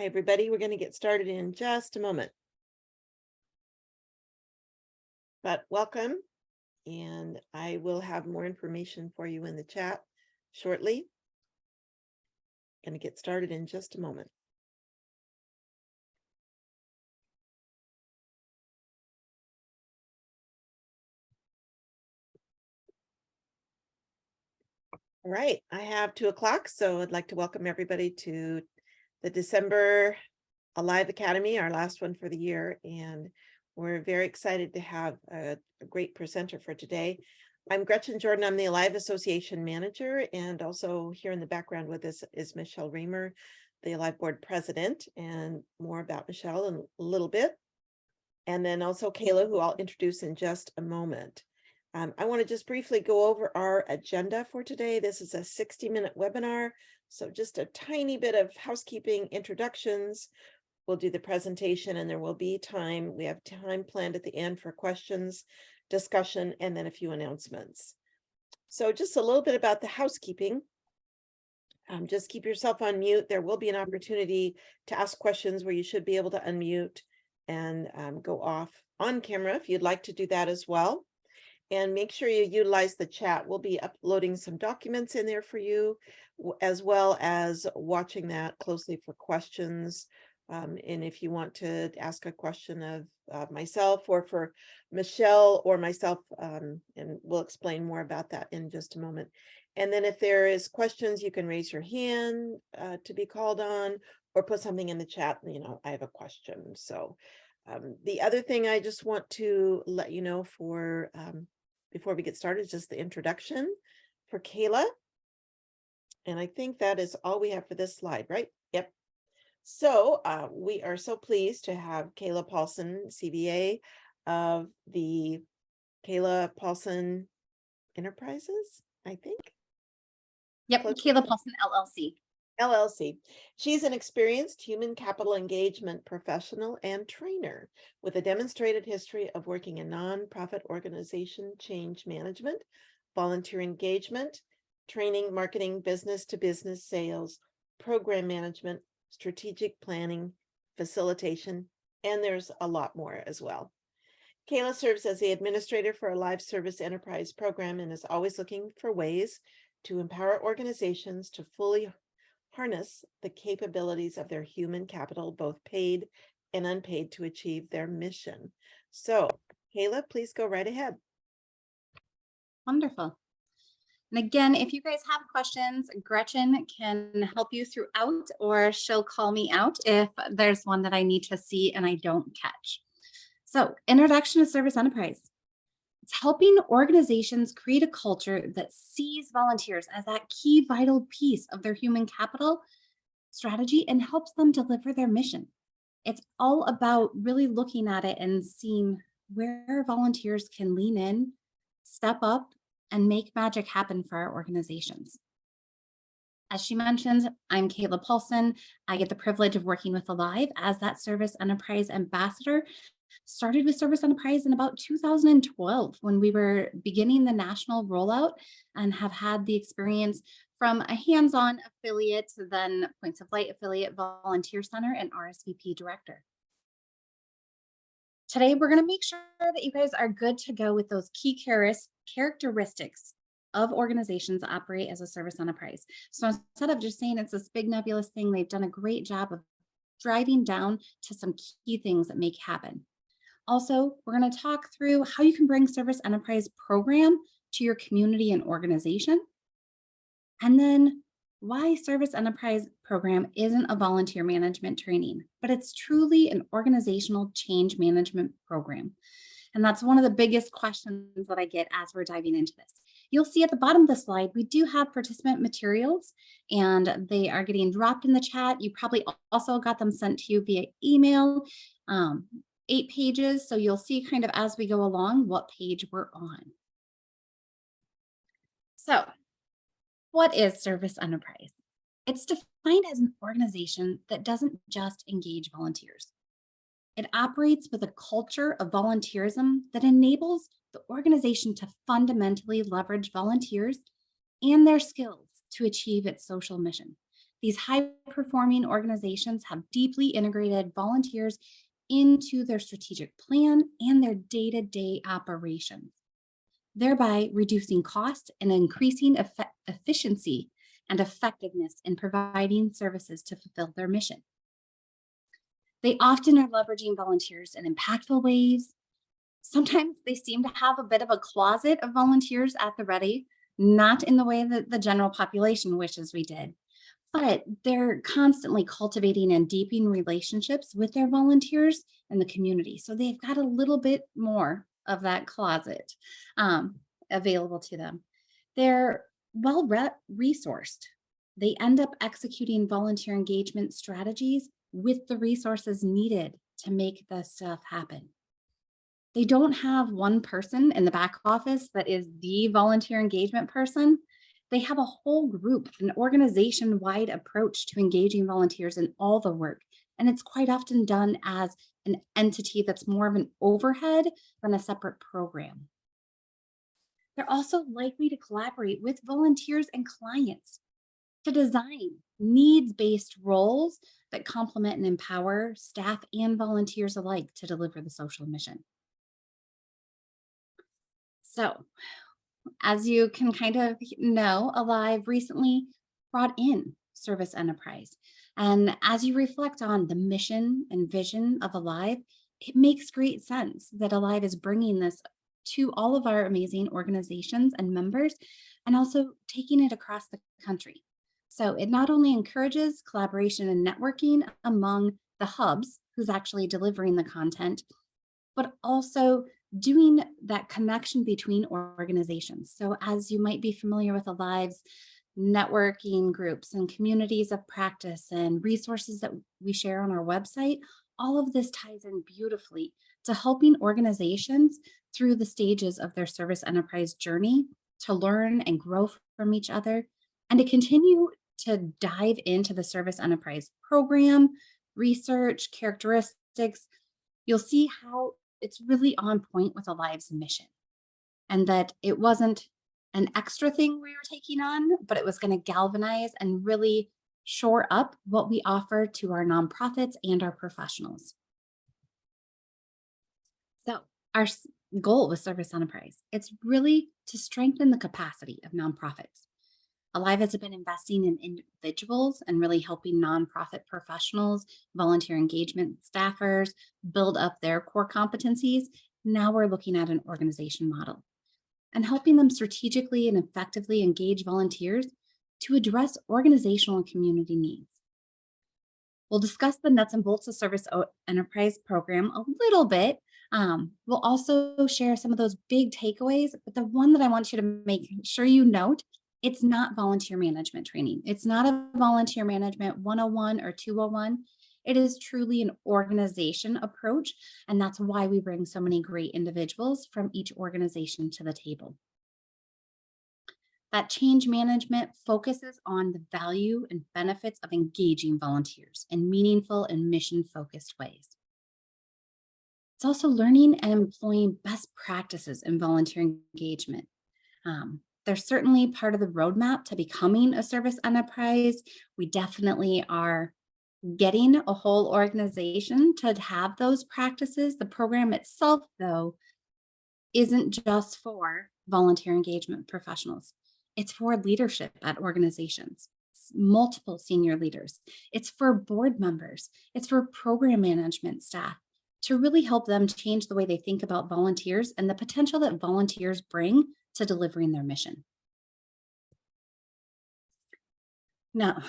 Hi, everybody. We're going to get started in just a moment. But welcome, and I will have more information for you in the chat shortly. Going to get started in just a moment. All right, I have 2 o'clock, so I'd like to welcome everybody to the December Alive Academy, our last one for the year, and we're very excited to have a great presenter for today. I'm Gretchen Jordan. I'm the Alive Association Manager, and also here in the background with us is Michelle Reamer, the Alive Board President, and more about Michelle in a little bit. And then also Kayla, who I'll introduce in just a moment. I want to just briefly go over our agenda for today. This is a 60-minute webinar, so just a tiny bit of housekeeping introductions. We'll do the presentation and there will be time. We have time planned at the end for questions, discussion, and then a few announcements. So just a little bit about the housekeeping. Just keep yourself on mute. There will be an opportunity to ask questions where you should be able to unmute and go off on camera if you'd like to do that as well. And make sure you utilize the chat. We'll be uploading some documents in there for you, as well as watching that closely for questions. And if you want to ask a question of myself or for Michelle or myself, and we'll explain more about that in just a moment. And then if there is questions, you can raise your hand to be called on or put something in the chat, I have a question. So the other thing I just want to let you know for before we get started is just the introduction for Kayla. And I think that is all we have for this slide, right? Yep. So we are so pleased to have Kayla Paulson, CVA of the Kayla Paulson Enterprises, I think. Yep, Kayla Paulson, LLC. LLC. She's an experienced human capital engagement professional and trainer with a demonstrated history of working in nonprofit organization change management, volunteer engagement, training, marketing, business to business sales, program management, strategic planning, facilitation, and there's a lot more as well. Kayla serves as the administrator for a live service enterprise program and is always looking for ways to empower organizations to fully harness the capabilities of their human capital, both paid and unpaid, to achieve their mission. So, Kayla, please go right ahead. Wonderful. And again, if you guys have questions, Gretchen can help you throughout, or she'll call me out if there's one that I need to see and I don't catch. So, introduction to service enterprise. It's helping organizations create a culture that sees volunteers as that key vital piece of their human capital strategy and helps them deliver their mission. It's all about really looking at it and seeing where volunteers can lean in, step up, and make magic happen for our organizations. As she mentioned, I'm Kayla Paulson. I get the privilege of working with Alive as that Service Enterprise Ambassador. Started with Service Enterprise in about 2012 when we were beginning the national rollout, and have had the experience from a hands-on affiliate to then Points of Light affiliate, volunteer center, and RSVP director. Today, we're going to make sure that you guys are good to go with those key characteristics of organizations that operate as a service enterprise. So instead of just saying it's this big nebulous thing, they've done a great job of driving down to some key things that make happen. Also, we're going to talk through how you can bring service enterprise program to your community and organization. And then why service enterprise program isn't a volunteer management training, but it's truly an organizational change management program. And that's one of the biggest questions that I get as we're diving into this. You'll see at the bottom of the slide, we do have participant materials and they are getting dropped in the chat. You probably also got them sent to you via email, 8 pages. So you'll see kind of as we go along what page we're on. So what is service enterprise? It's defined as an organization that doesn't just engage volunteers. It operates with a culture of volunteerism that enables the organization to fundamentally leverage volunteers and their skills to achieve its social mission. These high-performing organizations have deeply integrated volunteers into their strategic plan and their day-to-day operations, thereby reducing cost and increasing efficiency and effectiveness in providing services to fulfill their mission. They often are leveraging volunteers in impactful ways. Sometimes they seem to have a bit of a closet of volunteers at the ready, not in the way that the general population wishes we did, but they're constantly cultivating and deepening relationships with their volunteers and the community. So they've got a little bit more of that closet available to them. They're well resourced. They end up executing volunteer engagement strategies with the resources needed to make this stuff happen. They don't have one person in the back office that is the volunteer engagement person. They have a whole group, an organization-wide approach to engaging volunteers in all the work. And it's quite often done as an entity that's more of an overhead than a separate program. They're also likely to collaborate with volunteers and clients to design needs-based roles that complement and empower staff and volunteers alike to deliver the social mission. So, as you can kind of know, Alive recently brought in Service Enterprise. And as you reflect on the mission and vision of Alive, it makes great sense that Alive is bringing this to all of our amazing organizations and members, and also taking it across the country. So it not only encourages collaboration and networking among the hubs who's actually delivering the content, but also doing that connection between organizations. So as you might be familiar with Alive's networking groups and communities of practice and resources that we share on our website, all of this ties in beautifully to helping organizations through the stages of their service enterprise journey to learn and grow from each other, and to continue to dive into the service enterprise program, research, characteristics. You'll see how it's really on point with Alive's mission, and that it wasn't an extra thing we were taking on, but it was going to galvanize and really shore up what we offer to our nonprofits and our professionals. So our goal with Service Enterprise, it's really to strengthen the capacity of nonprofits. Alive has been investing in individuals and really helping nonprofit professionals, volunteer engagement staffers build up their core competencies. Now we're looking at an organization model and helping them strategically and effectively engage volunteers to address organizational and community needs. We'll discuss the nuts and bolts of Service Enterprise program a little bit. We'll also share some of those big takeaways, but the one that I want you to make sure you note, it's not volunteer management training. It's not a volunteer management 101 or 201. It is truly an organization approach, and that's why we bring so many great individuals from each organization to the table. That change management focuses on the value and benefits of engaging volunteers in meaningful and mission-focused ways. It's also learning and employing best practices in volunteer engagement. They're certainly part of the roadmap to becoming a service enterprise. We definitely are getting a whole organization to have those practices. The program itself, though, isn't just for volunteer engagement professionals. It's for leadership at organizations, multiple senior leaders. It's for board members. It's for program management staff to really help them change the way they think about volunteers and the potential that volunteers bring to delivering their mission. Now,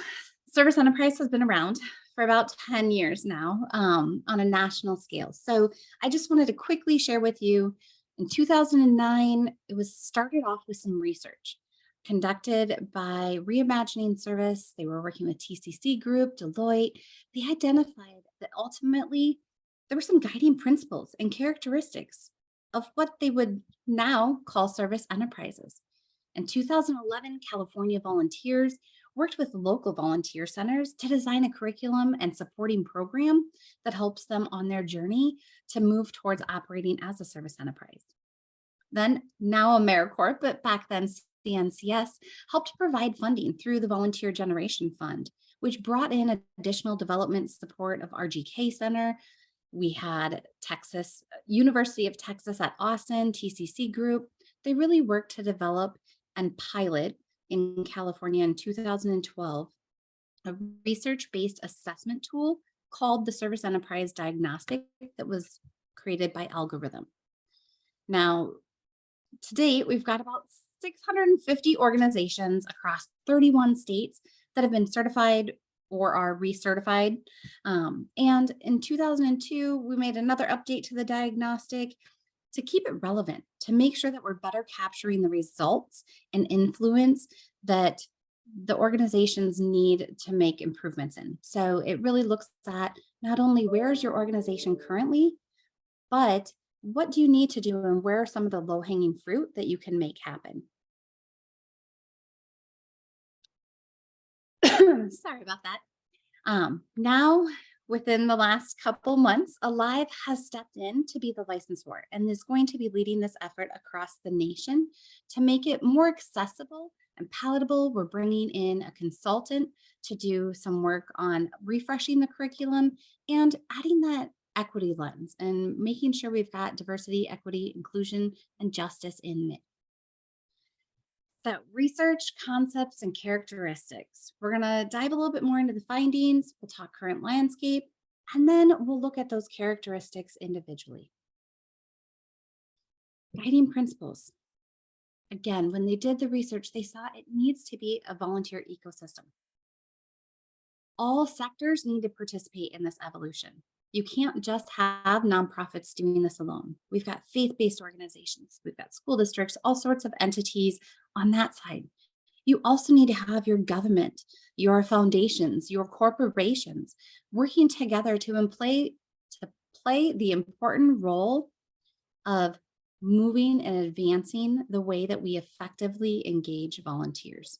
Service Enterprise has been around for about 10 years now on a national scale. So I just wanted to quickly share with you, in 2009, it was started off with some research conducted by Reimagining Service. They were working with TCC Group, Deloitte. They identified that ultimately there were some guiding principles and characteristics of what they would now call service enterprises. In 2011, California volunteers worked with local volunteer centers to design a curriculum and supporting program that helps them on their journey to move towards operating as a service enterprise. Then, now AmeriCorps, but back then CNCS helped provide funding through the Volunteer Generation Fund, which brought in additional development support of RGK Center. We had University of Texas at Austin, TCC Group. They really worked to develop and pilot in California in 2012 a research-based assessment tool called the Service Enterprise Diagnostic that was created by Algorithm. Now, to date, we've got about 650 organizations across 31 states that have been certified or are recertified. And in 2002, we made another update to the diagnostic to keep it relevant, to make sure that we're better capturing the results and influence that the organizations need to make improvements in. So it really looks at not only where is your organization currently, but what do you need to do and where are some of the low-hanging fruit that you can make happen? Sorry about that. Now, within the last couple months, Alive has stepped in to be the licensor and is going to be leading this effort across the nation to make it more accessible and palatable. We're bringing in a consultant to do some work on refreshing the curriculum and adding that equity lens and making sure we've got diversity, equity, inclusion, and justice in it. So research, concepts, and characteristics. We're going to dive a little bit more into the findings. We'll talk current landscape, and then we'll look at those characteristics individually. Guiding principles. Again, when they did the research, they saw it needs to be a volunteer ecosystem. All sectors need to participate in this evolution. You can't just have nonprofits doing this alone. We've got faith-based organizations, we've got school districts, all sorts of entities on that side. You also need to have your government, your foundations, your corporations working together to play the important role of moving and advancing the way that we effectively engage volunteers.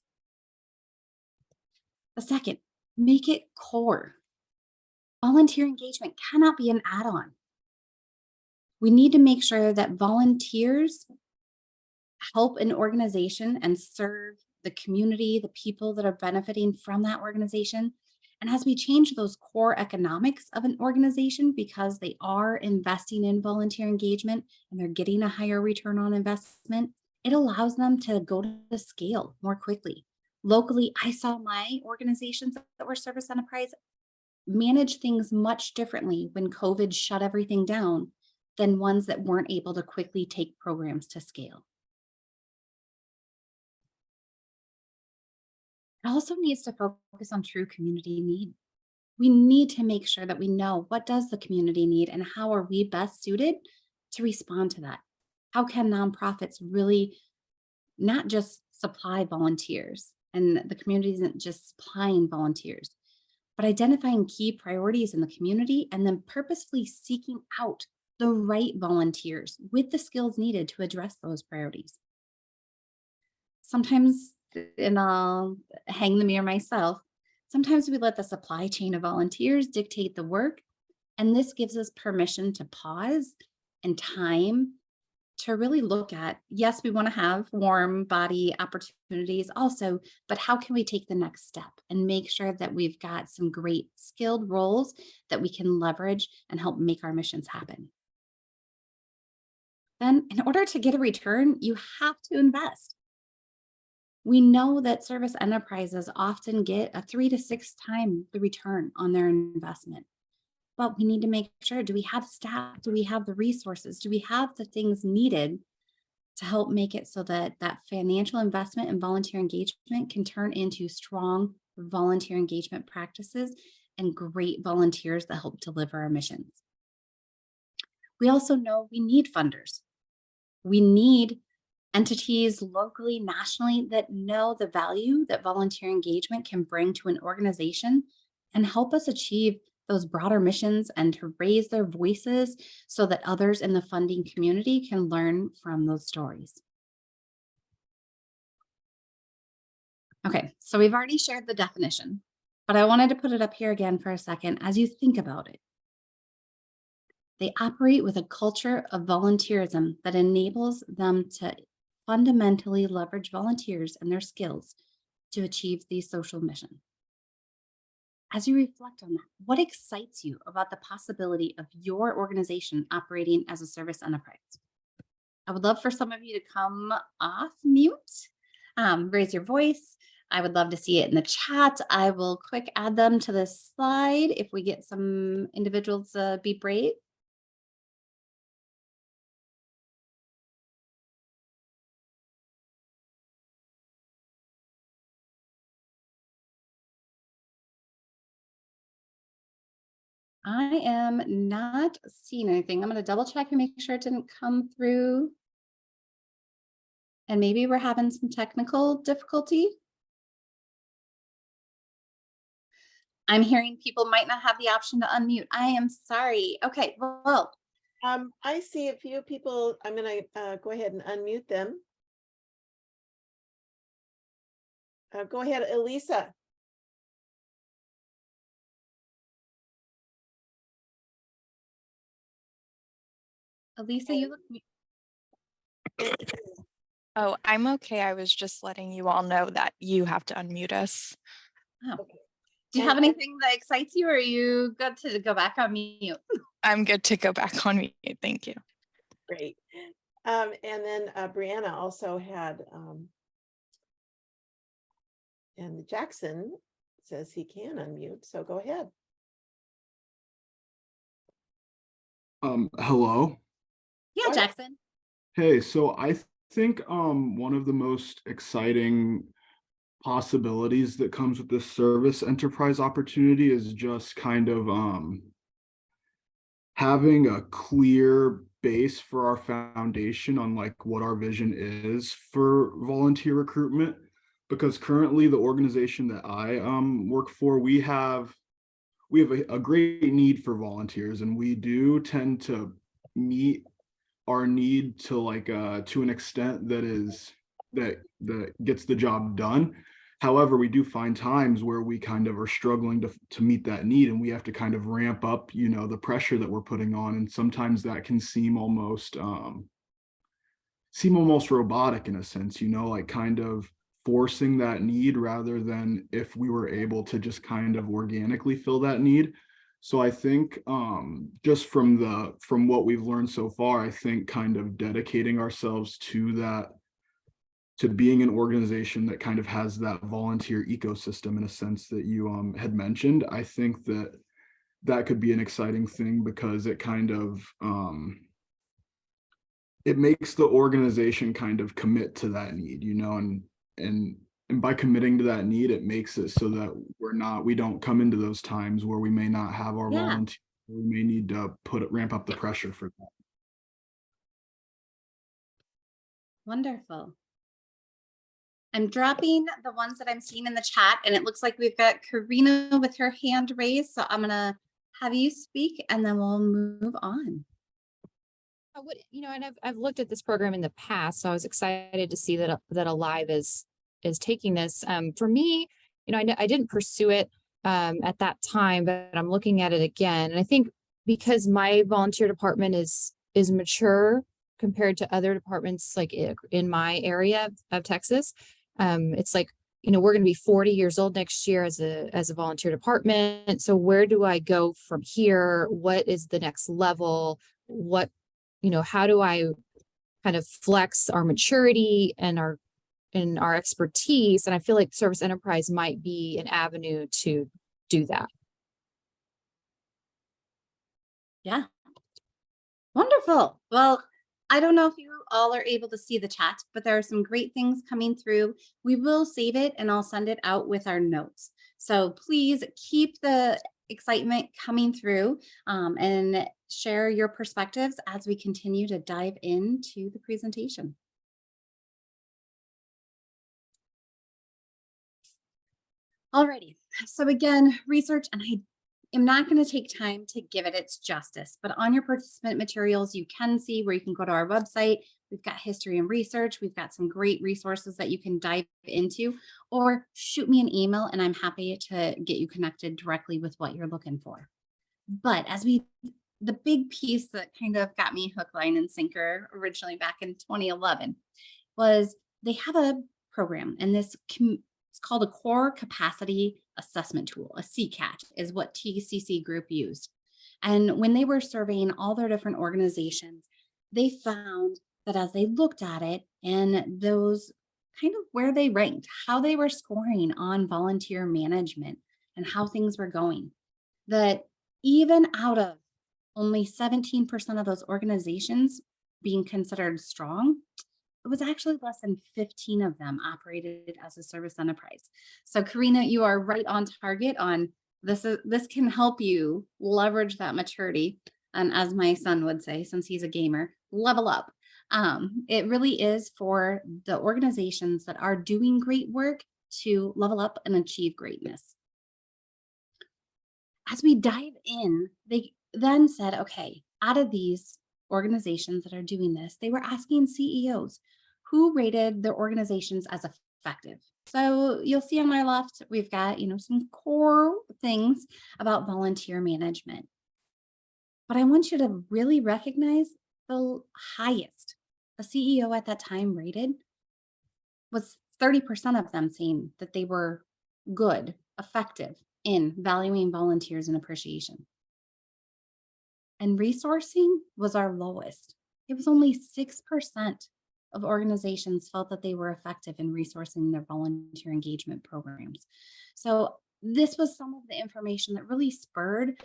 The second, make it core. Volunteer engagement cannot be an add-on. We need to make sure that volunteers help an organization and serve the community, the people that are benefiting from that organization. And as we change those core economics of an organization, because they are investing in volunteer engagement and they're getting a higher return on investment, it allows them to go to the scale more quickly. Locally, I saw my organizations that were service enterprise manage things much differently when COVID shut everything down than ones that weren't able to quickly take programs to scale. It also needs to focus on true community need. We need to make sure that we know what does the community need and how are we best suited to respond to that. How can nonprofits really not just supply volunteers and the community isn't just supplying volunteers, but identifying key priorities in the community and then purposefully seeking out the right volunteers with the skills needed to address those priorities. Sometimes, and I'll hang the mirror myself, sometimes we let the supply chain of volunteers dictate the work, and this gives us permission to pause and time to really look at, yes, we want to have warm body opportunities also, but how can we take the next step and make sure that we've got some great skilled roles that we can leverage and help make our missions happen? Then, in order to get a return, you have to invest. We know that service enterprises often get a 3 to 6 times the return on their investment. But we need to make sure, do we have staff? Do we have the resources? Do we have the things needed to help make it so that that financial investment in volunteer engagement can turn into strong volunteer engagement practices and great volunteers that help deliver our missions? We also know we need funders. We need entities locally, nationally that know the value that volunteer engagement can bring to an organization and help us achieve those broader missions and to raise their voices so that others in the funding community can learn from those stories. Okay, so we've already shared the definition, but I wanted to put it up here again for a second as you think about it. They operate with a culture of volunteerism that enables them to fundamentally leverage volunteers and their skills to achieve the social mission. As you reflect on that, what excites you about the possibility of your organization operating as a service enterprise? I would love for some of you to come off mute, raise your voice. I would love to see it in the chat. I will quick add them to this slide if we get some individuals be brave. I am not seeing anything. I'm going to double check and make sure it didn't come through. And maybe we're having some technical difficulty. I'm hearing people might not have the option to unmute. I am sorry. Okay, well, I see a few people. I'm gonna go ahead and unmute them. Go ahead, Elisa. Elisa, you look. Oh, I'm okay. I was just letting you all know that you have to unmute us. Oh. Okay. Do you have anything that excites you, or are you good to go back on mute? I'm good to go back on mute. Thank you. Great. And then Brianna also had, and Jackson says he can unmute, so go ahead. Hello. Yeah, Hi. Jackson. Hey, so I think one of the most exciting possibilities that comes with this service enterprise opportunity is just kind of having a clear base for our foundation on like what our vision is for volunteer recruitment. Because currently the organization that I work for, we have a great need for volunteers, and we do tend to meet our need to like to an extent that gets the job done. However, we do find times where we kind of are struggling to meet that need, and we have to kind of ramp up, the pressure that we're putting on, and sometimes that can seem almost robotic in a sense, like kind of forcing that need rather than if we were able to just kind of organically fill that need. So I think just from what we've learned so far, I think kind of dedicating ourselves to that, to being an organization that kind of has that volunteer ecosystem in a sense that you had mentioned, I think that could be an exciting thing, because it kind of it makes the organization kind of commit to that need, and by committing to that need, it makes it so that we don't come into those times where we may not have our volunteers. We may need to ramp up the pressure for that. Wonderful. I'm dropping the ones that I'm seeing in the chat, and it looks like we've got Karina with her hand raised. So I'm gonna have you speak, and then we'll move on. And I've looked at this program in the past, so I was excited to see that Alive is taking this. For me, I didn't pursue it at that time, but I'm looking at it again, and I think because my volunteer department is mature compared to other departments like in my area of Texas, it's like, we're going to be 40 years old next year as a volunteer department. So where do I go from here? What is the next level? How do I kind of flex our maturity and our expertise? And I feel like Service Enterprise might be an avenue to do that. Yeah. Wonderful. Well, I don't know if you all are able to see the chat, but there are some great things coming through. We will save it and I'll send it out with our notes. So please keep the excitement coming through and share your perspectives as we continue to dive into the presentation. Alrighty, so again, research, and I am not going to take time to give it its justice, but on your participant materials, you can see where you can go to our website. We've got history and research. We've got some great resources that you can dive into, or shoot me an email and I'm happy to get you connected directly with what you're looking for. But the big piece that kind of got me hook, line, and sinker originally back in 2011 was they have a program, and it's called a Core Capacity Assessment Tool, a CCAT is what TCC Group used. And when they were surveying all their different organizations, they found that as they looked at it and those kind of where they ranked, how they were scoring on volunteer management and how things were going, that even out of only 17% of those organizations being considered strong, it was actually less than 15 of them operated as a service enterprise. So Karina, you are right on target on this. This can help you leverage that maturity. And as my son would say, since he's a gamer, level up. It really is for the organizations that are doing great work to level up and achieve greatness. As we dive in, they then said, okay, out of these organizations that are doing this, they were asking CEOs who rated their organizations as effective. So you'll see on my left, we've got, some core things about volunteer management. But I want you to really recognize the highest a CEO at that time rated was 30% of them saying that they were good, effective in valuing volunteers and appreciation. And resourcing was our lowest. It was only 6% of organizations felt that they were effective in resourcing their volunteer engagement programs. So this was some of the information that really spurred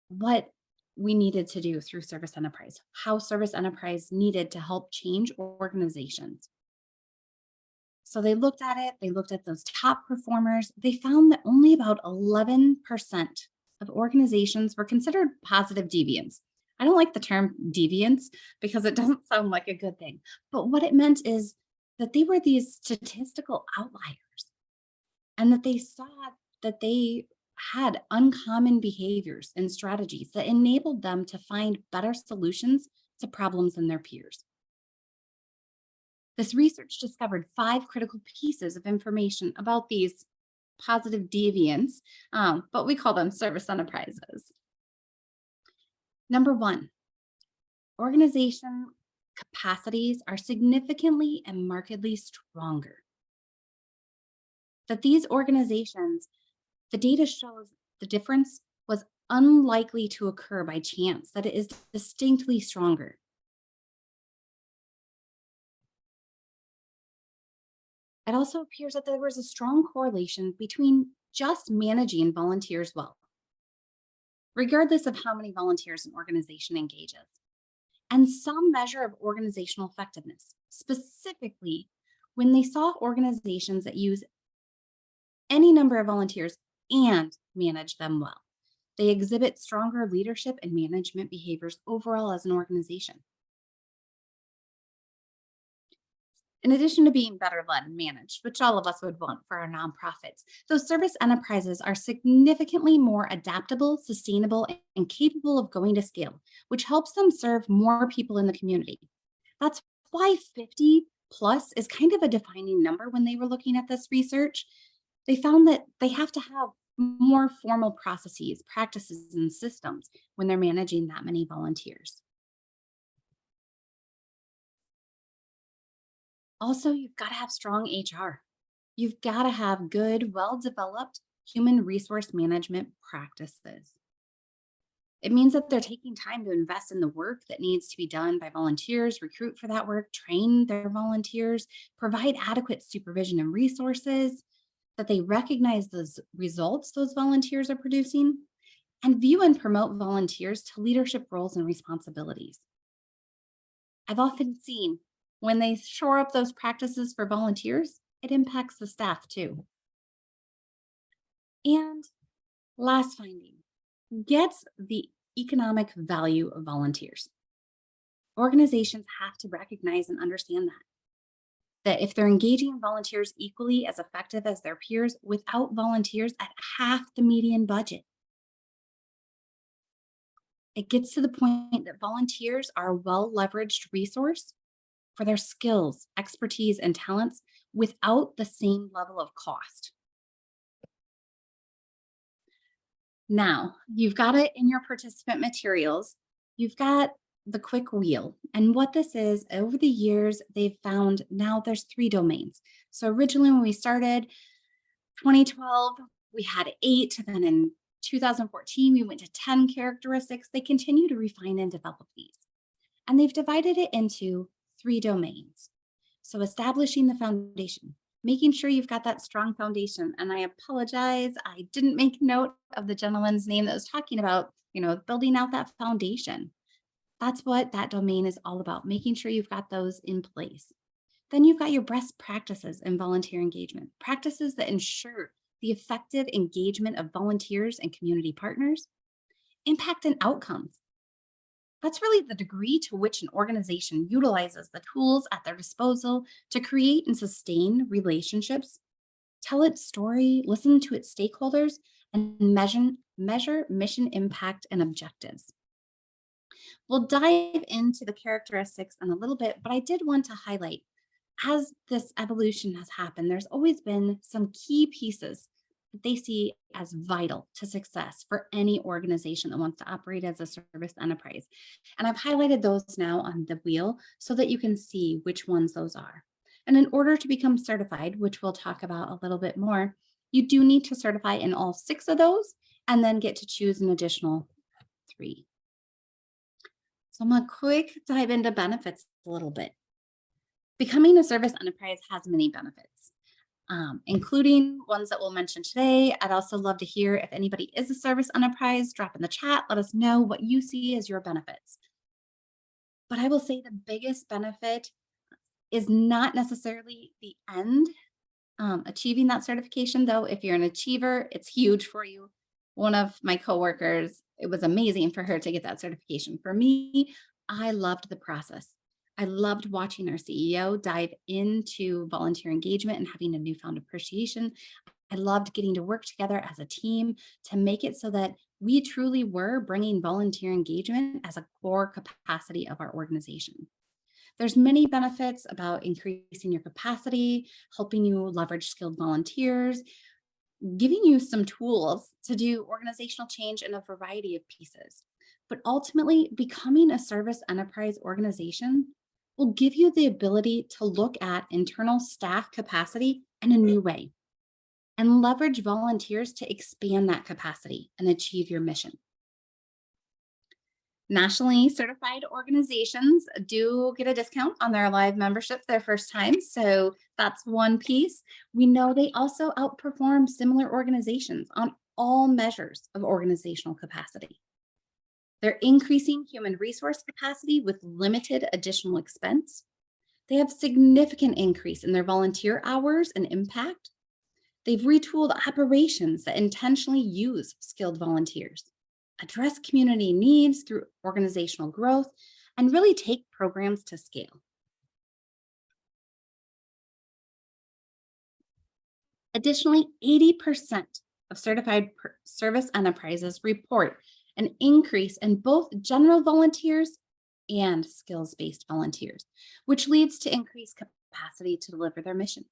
what we needed to do through Service Enterprise, how Service Enterprise needed to help change organizations. So they looked at it, they looked at those top performers. They found that only about 11% of organizations were considered positive deviants. I don't like the term deviants because it doesn't sound like a good thing. But what it meant is that they were these statistical outliers and that they saw that they had uncommon behaviors and strategies that enabled them to find better solutions to problems than their peers. This research discovered 5 critical pieces of information about these positive deviants, but we call them service enterprises. Number 1, organization capacities are significantly and markedly stronger. That these organizations, the data shows the difference was unlikely to occur by chance, that it is distinctly stronger. It also appears that there was a strong correlation between just managing volunteers well, regardless of how many volunteers an organization engages, and some measure of organizational effectiveness, specifically when they saw organizations that use any number of volunteers and manage them well. They exhibit stronger leadership and management behaviors overall as an organization. In addition to being better led and managed, which all of us would want for our nonprofits, those service enterprises are significantly more adaptable, sustainable, and capable of going to scale, which helps them serve more people in the community. That's why 50 plus is kind of a defining number when they were looking at this research. They found that they have to have more formal processes, practices, and systems when they're managing that many volunteers. Also, you've got to have strong HR. You've got to have good, well-developed human resource management practices. It means that they're taking time to invest in the work that needs to be done by volunteers, recruit for that work, train their volunteers, provide adequate supervision and resources, that they recognize those results those volunteers are producing, and view and promote volunteers to leadership roles and responsibilities. I've often seen when they shore up those practices for volunteers, it impacts the staff too. And last finding, gets the economic value of volunteers. Organizations have to recognize and understand that if they're engaging volunteers equally as effective as their peers without volunteers at half the median budget, it gets to the point that volunteers are a well-leveraged resource for their skills, expertise, and talents without the same level of cost. Now, you've got it in your participant materials. You've got the quick wheel. And what this is, over the years, they've found now there's 3 domains. So originally when we started 2012, we had 8. Then in 2014, we went to 10 characteristics. They continue to refine and develop these. And they've divided it into 3 domains. So establishing the foundation, making sure you've got that strong foundation. And I apologize, I didn't make note of the gentleman's name that was talking about, building out that foundation. That's what that domain is all about, making sure you've got those in place. Then you've got your best practices in volunteer engagement, practices that ensure the effective engagement of volunteers and community partners, impact and outcomes. That's really the degree to which an organization utilizes the tools at their disposal to create and sustain relationships, tell its story, listen to its stakeholders, and measure mission impact and objectives. We'll dive into the characteristics in a little bit, but I did want to highlight, as this evolution has happened, there's always been some key pieces that they see as vital to success for any organization that wants to operate as a service enterprise. And I've highlighted those now on the wheel so that you can see which ones those are. And in order to become certified, which we'll talk about a little bit more, you do need to certify in all 6 of those and then get to choose an additional 3. So I'm going to quick dive into benefits a little bit. Becoming a service enterprise has many benefits, including ones that we'll mention today. I'd also love to hear if anybody is a service enterprise, drop in the chat, let us know what you see as your benefits. But I will say the biggest benefit is not necessarily the end, achieving that certification, though. If you're an achiever, it's huge for you. One of my coworkers, it was amazing for her to get that certification. For me, I loved the process. I loved watching our CEO dive into volunteer engagement and having a newfound appreciation. I loved getting to work together as a team to make it so that we truly were bringing volunteer engagement as a core capacity of our organization. There's many benefits about increasing your capacity, helping you leverage skilled volunteers, giving you some tools to do organizational change in a variety of pieces. But ultimately, becoming a service enterprise organization will give you the ability to look at internal staff capacity in a new way and leverage volunteers to expand that capacity and achieve your mission. Nationally certified organizations do get a discount on their live membership their first time. So that's one piece. We know they also outperform similar organizations on all measures of organizational capacity. They're increasing human resource capacity with limited additional expense. They have significant increase in their volunteer hours and impact. They've retooled operations that intentionally use skilled volunteers, address community needs through organizational growth, and really take programs to scale. Additionally, 80% of certified service enterprises report an increase in both general volunteers and skills-based volunteers, which leads to increased capacity to deliver their mission.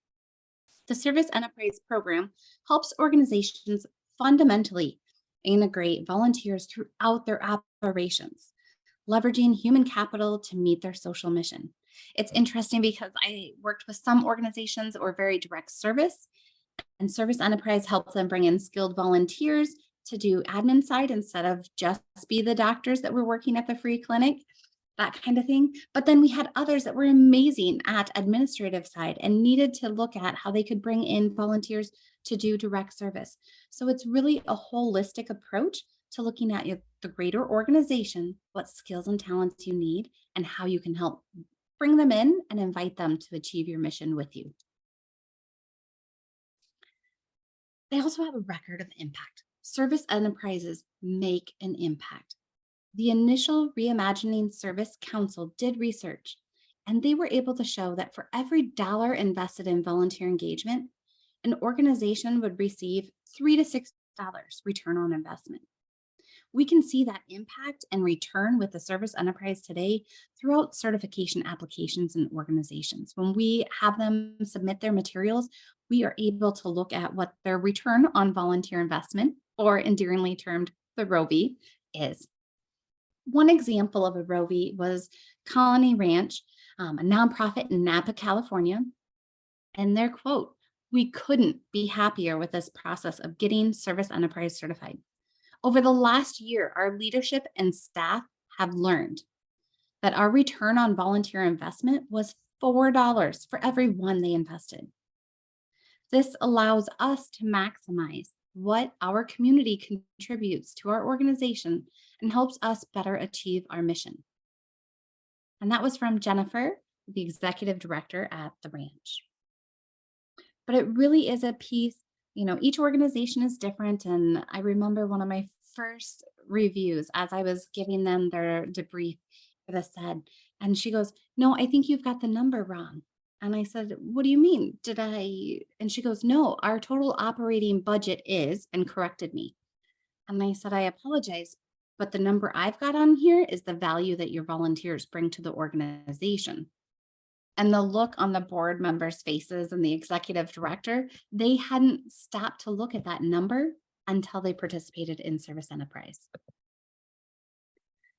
The Service Enterprise Program helps organizations fundamentally integrate volunteers throughout their operations, leveraging human capital to meet their social mission. It's interesting because I worked with some organizations that were very direct service, and Service Enterprise helped them bring in skilled volunteers to do admin side instead of just be the doctors that were working at the free clinic, that kind of thing. But then we had others that were amazing at administrative side and needed to look at how they could bring in volunteers to do direct service. So it's really a holistic approach to looking at the greater organization, what skills and talents you need, and how you can help bring them in and invite them to achieve your mission with you. They also have a record of impact. Service enterprises make an impact. The initial Reimagining Service Council did research, and they were able to show that for every dollar invested in volunteer engagement, an organization would receive $3 to $6 return on investment. We can see that impact and return with the service enterprise today throughout certification applications and organizations. When we have them submit their materials, we are able to look at what their return on volunteer investment, or endearingly termed the ROVI, is. One example of a ROVI was Colony Ranch, a nonprofit in Napa, California. And their quote, "We couldn't be happier with this process of getting Service Enterprise certified. Over the last year, our leadership and staff have learned that our return on volunteer investment was $4 for every one they invested. This allows us to maximize what our community contributes to our organization and helps us better achieve our mission." And that was from Jennifer, the executive director at the ranch. But it really is a piece, each organization is different. And I remember one of my first reviews as I was giving them their debrief for the said, and she goes, "No, I think you've got the number wrong." And I said, "What do you mean? Did I?" And she goes, "No, our total operating budget is," and corrected me. And I said, "I apologize, but the number I've got on here is the value that your volunteers bring to the organization." And the look on the board members' faces and the executive director, they hadn't stopped to look at that number until they participated in Service Enterprise.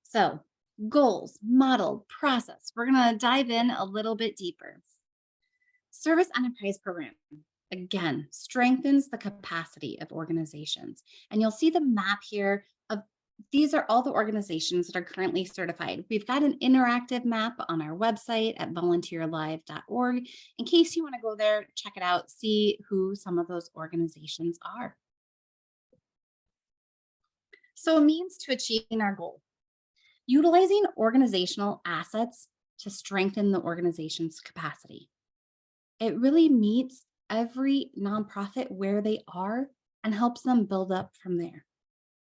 So, goals, model, process. We're going to dive in a little bit deeper. Service Enterprise Program, again, strengthens the capacity of organizations. And you'll see the map here of these are all the organizations that are currently certified. We've got an interactive map on our website at volunteerlive.org. In case you want to go there, check it out, see who some of those organizations are. So, a means to achieving our goal. Utilizing organizational assets to strengthen the organization's capacity. It really meets every nonprofit where they are and helps them build up from there.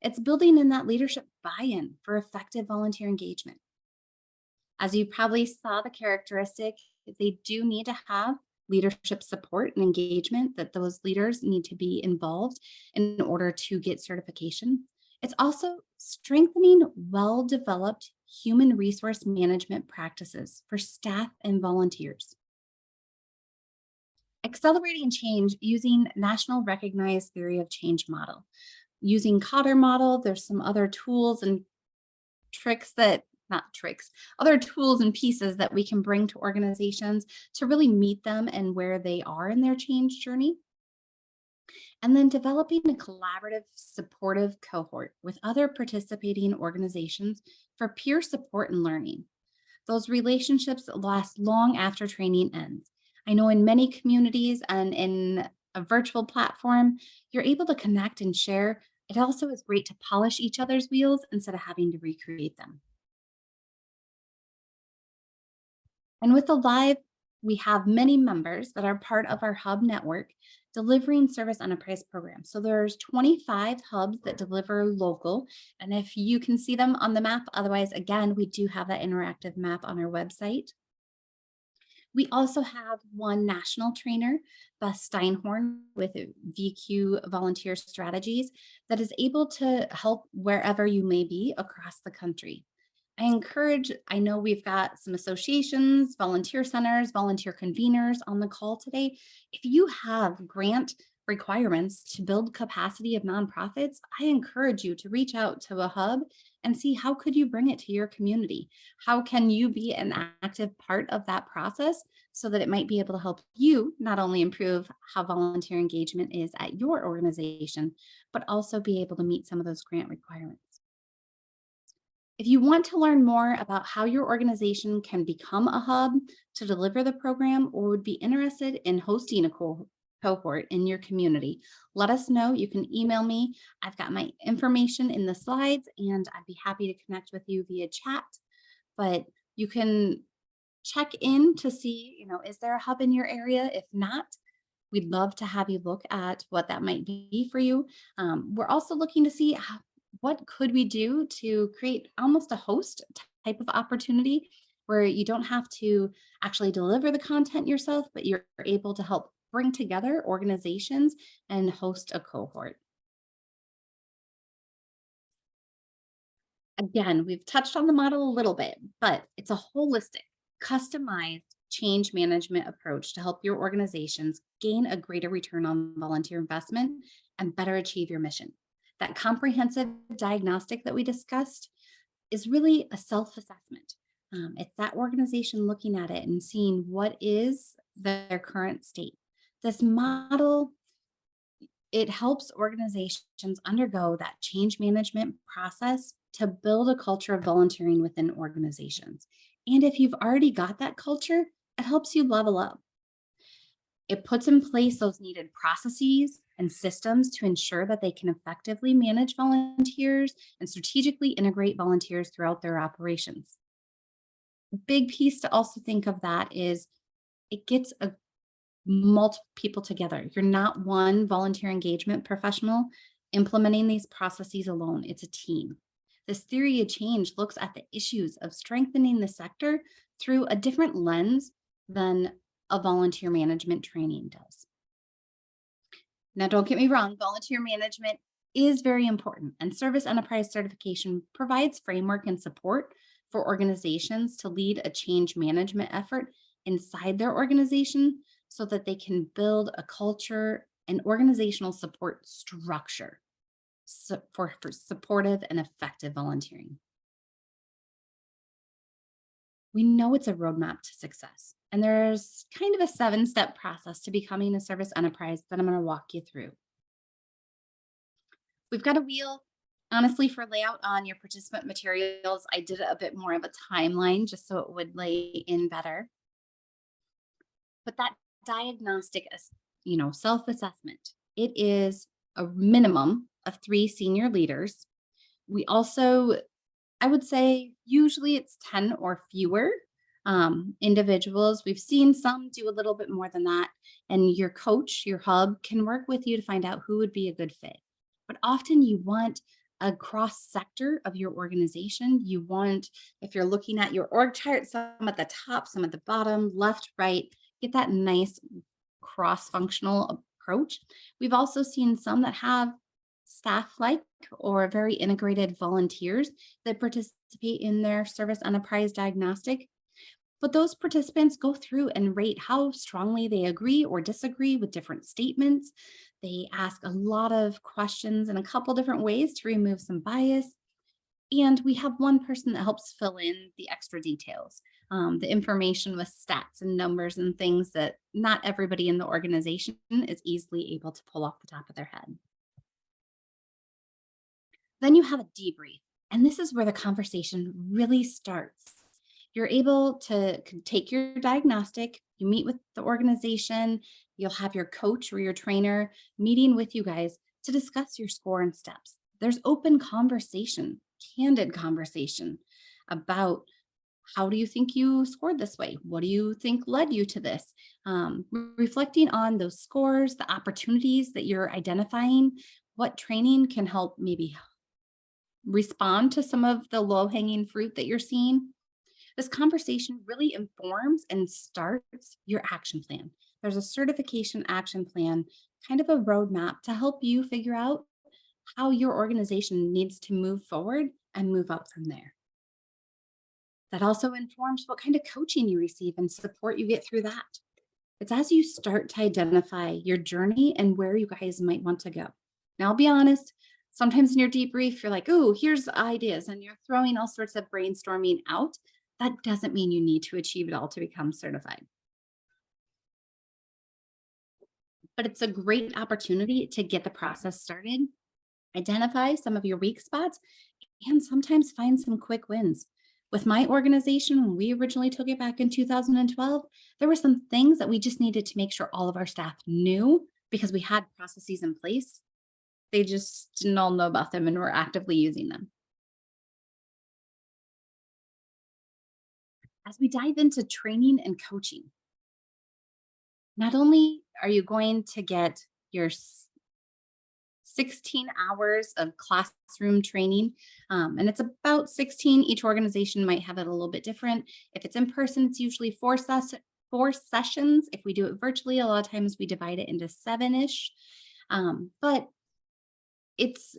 It's building in that leadership buy-in for effective volunteer engagement. As you probably saw the characteristic, they do need to have leadership support and engagement, that those leaders need to be involved in order to get certification. It's also strengthening well-developed human resource management practices for staff and volunteers. Accelerating change using national recognized theory of change model. Using Cotter model, there's some other tools and other tools and pieces that we can bring to organizations to really meet them and where they are in their change journey. And then developing a collaborative, supportive cohort with other participating organizations for peer support and learning. Those relationships last long after training ends. I know in many communities and in a virtual platform, you're able to connect and share. It also is great to polish each other's wheels instead of having to recreate them. And with the live, we have many members that are part of our hub network delivering Service Enterprise programs. So there's 25 hubs that deliver local. And if you can see them on the map, otherwise, again, we do have that interactive map on our website. We also have one national trainer, Beth Steinhorn with VQ Volunteer Strategies, that is able to help wherever you may be across the country. I know we've got some associations, volunteer centers, volunteer conveners on the call today. If you have grant requirements to build capacity of nonprofits, I encourage you to reach out to a hub and see how could you bring it to your community? How can you be an active part of that process so that it might be able to help you not only improve how volunteer engagement is at your organization, but also be able to meet some of those grant requirements. If you want to learn more about how your organization can become a hub to deliver the program or would be interested in hosting a cohort in your community, let us know. You can email me. I've got my information in the slides and I'd be happy to connect with you via chat. But you can check in to see, is there a hub in your area? If not, we'd love to have you look at what that might be for you. We're also looking to see what could we do to create almost a host type of opportunity where you don't have to actually deliver the content yourself, but you're able to help bring together organizations and host a cohort. Again, we've touched on the model a little bit, but it's a holistic, customized change management approach to help your organizations gain a greater return on volunteer investment and better achieve your mission. That comprehensive diagnostic that we discussed is really a self-assessment. It's that organization looking at it and seeing what is their current state. This model, it helps organizations undergo that change management process to build a culture of volunteering within organizations. And if you've already got that culture, it helps you level up. It puts in place those needed processes and systems to ensure that they can effectively manage volunteers and strategically integrate volunteers throughout their operations. A big piece to also think of that is it gets a multiple people together. You're not one volunteer engagement professional implementing these processes alone. It's a team. This theory of change looks at the issues of strengthening the sector through a different lens than a volunteer management training does. Now, don't get me wrong, volunteer management is very important, and Service Enterprise Certification provides framework and support for organizations to lead a change management effort inside their organization so that they can build a culture and organizational support structure for supportive and effective volunteering. We know it's a roadmap to success, and there's kind of a 7-step process to becoming a service enterprise that I'm going to walk you through. We've got a wheel. Honestly, for layout on your participant materials, I did a bit more of a timeline just so it would lay in better. But that diagnostic, self-assessment, it is a minimum of 3 senior leaders. We also, I would say, usually it's 10 or fewer individuals. We've seen some do a little bit more than that. And your coach, your hub, can work with you to find out who would be a good fit. But often you want a cross sector of your organization. You want, if you're looking at your org chart, some at the top, some at the bottom, left, right, get that nice cross-functional approach. We've also seen some that have staff-like or very integrated volunteers that participate in their service enterprise diagnostic. But those participants go through and rate how strongly they agree or disagree with different statements. They ask a lot of questions in a couple different ways to remove some bias. And we have one person that helps fill in the extra details, the information with stats and numbers and things that not everybody in the organization is easily able to pull off the top of their head. Then you have a debrief, and this is where the conversation really starts. You're able to take your diagnostic, you meet with the organization, you'll have your coach or your trainer meeting with you guys to discuss your score and steps. There's open conversation, candid conversation about how do you think you scored this way? What do you think led you to this? Reflecting on those scores, the opportunities that you're identifying, what training can help maybe respond to some of the low-hanging fruit that you're seeing. This conversation really informs and starts your action plan. There's a certification action plan, kind of a roadmap to help you figure out how your organization needs to move forward and move up from there. That also informs what kind of coaching you receive and support you get through that. It's as you start to identify your journey and where you guys might want to go. Now, I'll be honest, sometimes in your debrief, you're like, oh, here's ideas, and you're throwing all sorts of brainstorming out. That doesn't mean you need to achieve it all to become certified. But it's a great opportunity to get the process started, identify some of your weak spots, and sometimes find some quick wins. With my organization, when we originally took it back in 2012, there were some things that we just needed to make sure all of our staff knew because we had processes in place. They just didn't all know about them and were actively using them. As we dive into training and coaching, not only are you going to get your 16 hours of classroom training, and it's about 16. Each organization might have it a little bit different. If it's in person, it's usually 4 sessions. If we do it virtually, a lot of times we divide it into 7-ish. But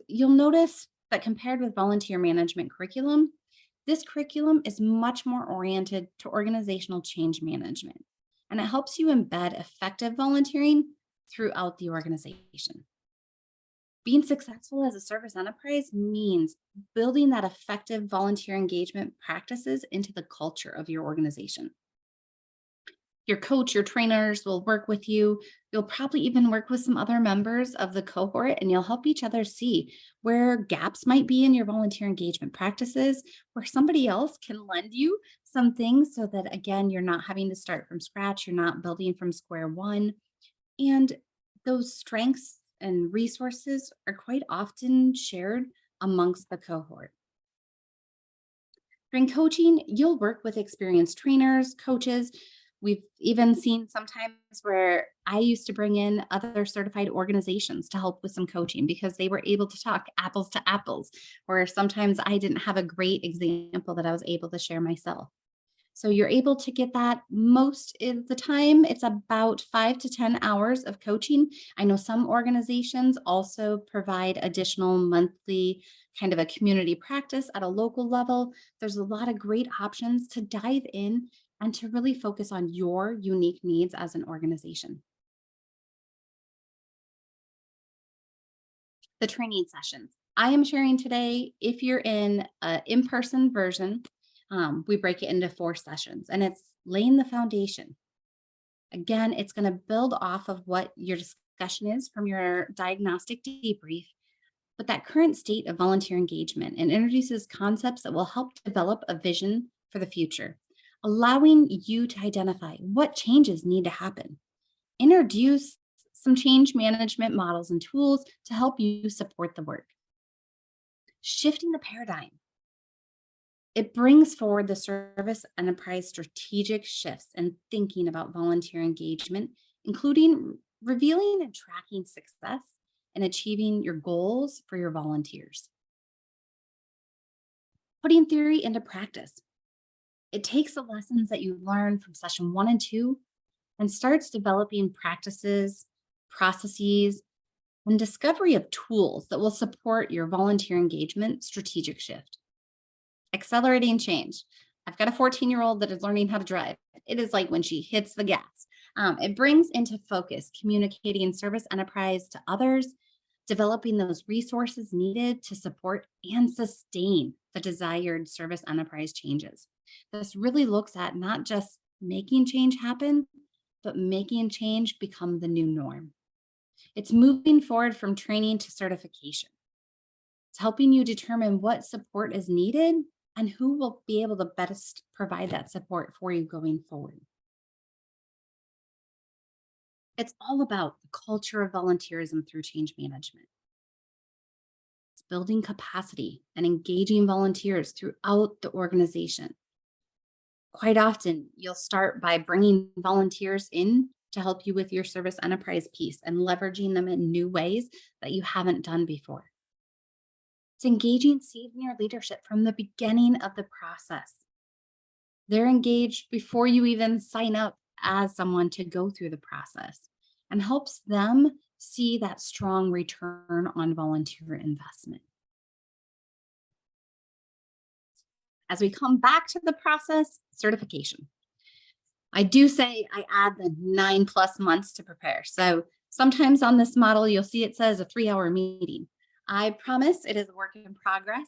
you'll notice that compared with volunteer management curriculum, this curriculum is much more oriented to organizational change management, and it helps you embed effective volunteering throughout the organization. Being successful as a service enterprise means building that effective volunteer engagement practices into the culture of your organization. Your coach, your trainers will work with you. You'll probably even work with some other members of the cohort, and you'll help each other see where gaps might be in your volunteer engagement practices, where somebody else can lend you some things so that, again, you're not having to start from scratch, you're not building from square one. And those strengths and resources are quite often shared amongst the cohort. During coaching, you'll work with experienced trainers, coaches. We've even seen sometimes where I used to bring in other certified organizations to help with some coaching because they were able to talk apples to apples, where sometimes I didn't have a great example that I was able to share myself. So you're able to get that most of the time. It's about 5 to 10 hours of coaching. I know some organizations also provide additional monthly kind of a community practice at a local level. There's a lot of great options to dive in and to really focus on your unique needs as an organization. The training sessions I am sharing today, if you're in an in-person version, we break it into 4 sessions, and it's laying the foundation. Again, it's going to build off of what your discussion is from your diagnostic debrief, but that current state of volunteer engagement, and introduces concepts that will help develop a vision for the future, allowing you to identify what changes need to happen. Introduce some change management models and tools to help you support the work. Shifting the paradigm. It brings forward the service enterprise strategic shifts and thinking about volunteer engagement, including revealing and tracking success and achieving your goals for your volunteers. Putting theory into practice. It takes the lessons that you learned from session 1 and 2 and starts developing practices, processes, and discovery of tools that will support your volunteer engagement strategic shift. Accelerating change. I've got a 14-year-old that is learning how to drive. It is like when she hits the gas. It brings into focus communicating service enterprise to others, developing those resources needed to support and sustain the desired service enterprise changes. This really looks at not just making change happen, but making change become the new norm. It's moving forward from training to certification. It's helping you determine what support is needed and who will be able to best provide that support for you going forward. It's all about the culture of volunteerism through change management. It's building capacity and engaging volunteers throughout the organization. Quite often, you'll start by bringing volunteers in to help you with your service enterprise piece and leveraging them in new ways that you haven't done before. It's engaging senior leadership from the beginning of the process. They're engaged before you even sign up as someone to go through the process, and helps them see that strong return on volunteer investment. As we come back to the process, certification. I do say I add the 9+ months to prepare. So sometimes on this model, you'll see it says a 3-hour meeting. I promise it is a work in progress.